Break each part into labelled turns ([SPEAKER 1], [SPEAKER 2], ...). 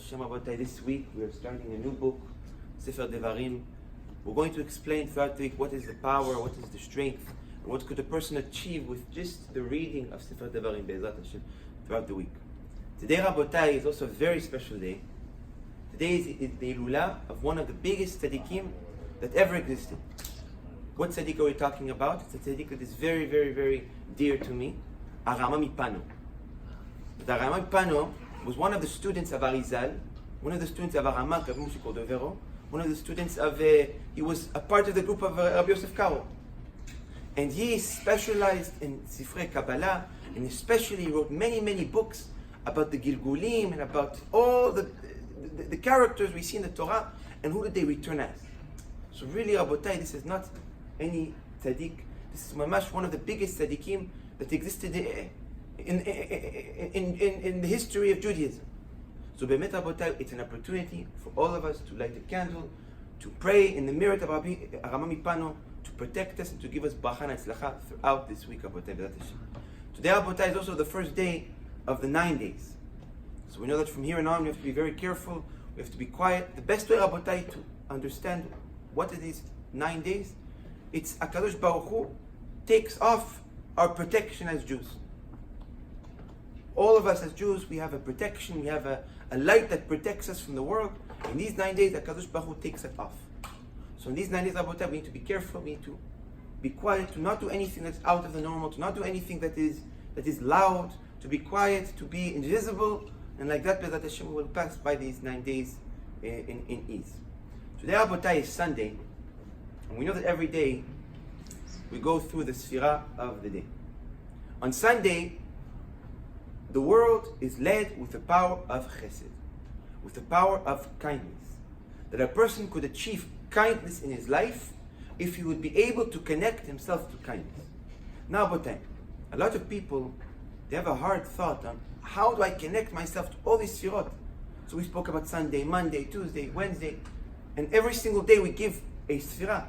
[SPEAKER 1] Hashem Rabotai, this week we are starting a new book, Sefer Devarim. We're going to explain throughout the week what is the power, what is the strength, and what could a person achieve with just the reading of Sefer Devarim Be'ezrat Hashem throughout the week. Today, Rabotai, is also a very special day. Today is the Ilula of one of the biggest tzaddikim that ever existed. What tzaddik are we talking about? It's a tzaddik that is very, very, very dear to me, Aharon Pano. The Aharon Pano was one of the students of Arizal, one of the students of Rabbi Pinto, one of the students of, he was a part of the group of Rabbi Yosef Karo. And he specialized in Sifrei Kabbalah, and especially wrote many, many books about the Gilgulim and about all the characters we see in the Torah and who did they return as. So really, Rabotai, this is not any tzaddik. This is mamash one of the biggest tzaddikim that existed in the history of Judaism. So Be'emet Rabotai, it's an opportunity for all of us to light a candle, to pray in the merit of Rabbi Aharon Pano, to protect us and to give us bracha and tzlacha throughout this week, Rabotai. Today, Rabotai, is also the first day of the 9 days. So we know that from here on we have to be very careful, we have to be quiet. The best way, Rabotai, to understand what are these 9 days, it's HaKadosh Baruch Hu takes off our protection as Jews. All of us as Jews, we have a protection, we have a light that protects us from the world. In these 9 days, HaKadosh Baruch Hu takes it off. So in these 9 days, Rabotai, we need to be careful, we need to be quiet, to not do anything that's out of the normal, to not do anything that is loud, to be quiet, to be invisible, and like that, Bezrat Hashem will pass by these 9 days in ease. Today, Rabotai, is Sunday, and we know that every day we go through the Sfirah of the day. On Sunday, the world is led with the power of chesed, with the power of kindness. That a person could achieve kindness in his life if he would be able to connect himself to kindness. Now, Rabotai, a lot of people, they have a hard thought on how do I connect myself to all these sfirot. So we spoke about Sunday, Monday, Tuesday, Wednesday, and every single day we give a sfirah.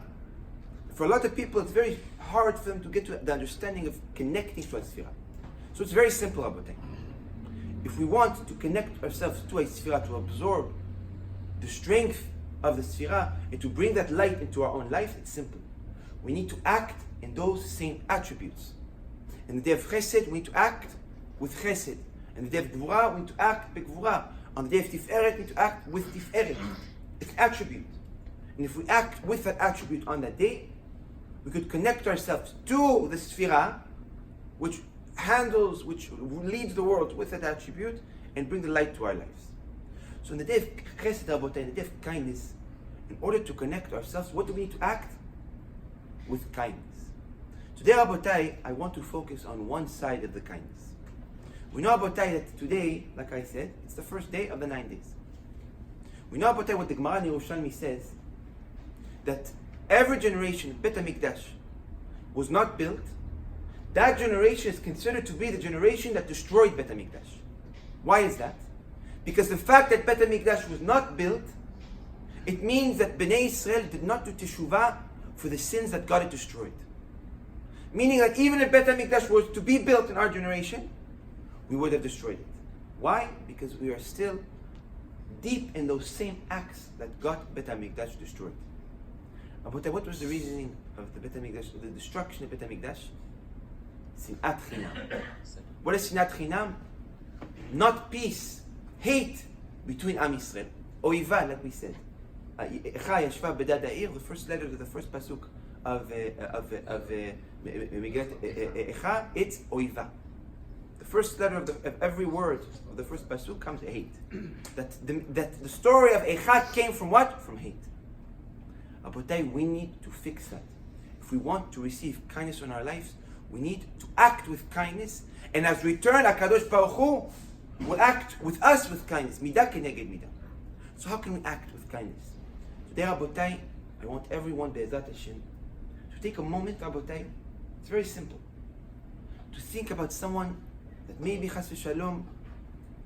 [SPEAKER 1] For a lot of people, it's very hard for them to get to the understanding of connecting to a sfirah. So it's very simple, Rabotai. If we want to connect ourselves to a sfirah, to absorb the strength of the sfirah, and to bring that light into our own life, it's simple. We need to act in those same attributes. In the day of chesed, we need to act with chesed. In the day of gvura, we need to act with gvura. On the day of tiferet, we need to act with tiferet. It's an attribute. And if we act with that attribute on that day, we could connect ourselves to the sfirah, which leads the world with that attribute, and bring the light to our lives. So in the day of chesed, Rabotai, in the day of kindness, in order to connect ourselves, what do we need to act? With kindness. Today, Rabotai, I want to focus on one side of the kindness. We know, Rabotai, that today, like I said, it's the first day of the 9 days. We know, Rabotai, what the Gemara in Yerushalmi says, that every generation, Bet HaMikdash, was not built. That generation is considered to be the generation that destroyed Bet HaMikdash. Why is that? Because the fact that Bet HaMikdash was not built, it means that Bnei Israel did not do teshuvah for the sins that got it destroyed. Meaning that even if Bet HaMikdash was to be built in our generation, we would have destroyed it. Why? Because we are still deep in those same acts that got Bet HaMikdash destroyed. But what was the reasoning of the Bet HaMikdash, of the destruction of Bet HaMikdash? Sinat Chinam. What is Sinat Chinam? Not peace, hate between Am Yisrael. Oiva, like we said. Echa yashva bedad ha'ir, the first letter of the first pasuk of Megillat Echa, it's Oiva. The first letter of every word of the first pasuk comes hate. That the story of Echa came from what? From hate. Rabotai, we need to fix that. If we want to receive kindness in our lives, we need to act with kindness, and as return, HaKadosh Baruch Hu will act with us with kindness. Midah keneged midah. So how can we act with kindness? Today, Rabotai, I want everyone, Be'ezrat Hashem, to take a moment, Rabotai, it's very simple, to think about someone that maybe, Chas v'Shalom,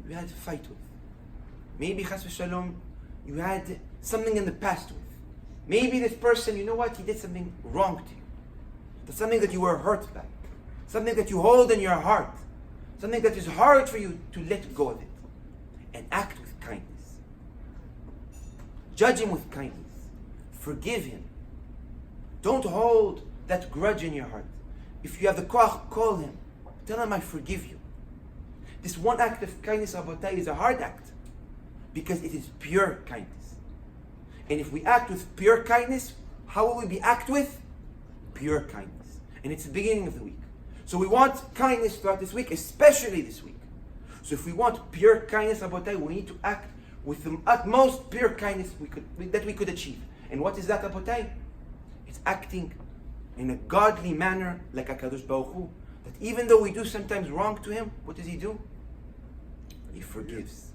[SPEAKER 1] you had a fight with. Maybe, Chas v'Shalom, you had something in the past with. Maybe this person, you know what, he did something wrong to you. That's something that you were hurt by. Something that you hold in your heart. Something that is hard for you to let go of it. And act with kindness. Judge him with kindness. Forgive him. Don't hold that grudge in your heart. If you have the koach, call him. Tell him, I forgive you. This one act of kindness, Abotai, is a hard act because it is pure kindness. And if we act with pure kindness, how will we act with? Pure kindness. And it's the beginning of the week. So we want kindness throughout this week, especially this week. So if we want pure kindness, Abotai, we need to act with the utmost pure kindness that we could achieve. And what is that, Abotai? It's acting in a godly manner like HaKadosh Baruch Hu. That even though we do sometimes wrong to him, what does he do? He forgives.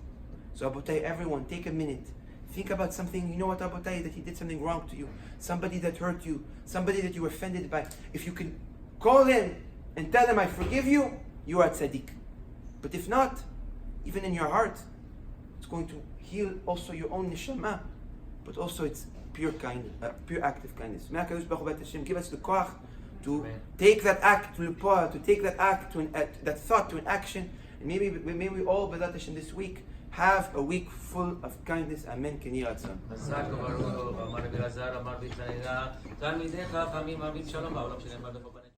[SPEAKER 1] So Abotai, everyone, take a minute. Think about something, you know what, Abotai, that he did something wrong to you. Somebody that hurt you. Somebody that you were offended by. If you can call him and tell him, I forgive you, you are tzaddik. But if not, even in your heart, it's going to heal also your own neshama. But also it's pure kindness, pure act of kindness. May HaKadosh Baruch Hu Hashem give us the koach to take that act to l'poah, to take that act to that thought to an action, and maybe we all, B'ezrat Hashem, this week have a week full of kindness. Amen. Ken Yeh Ratzon.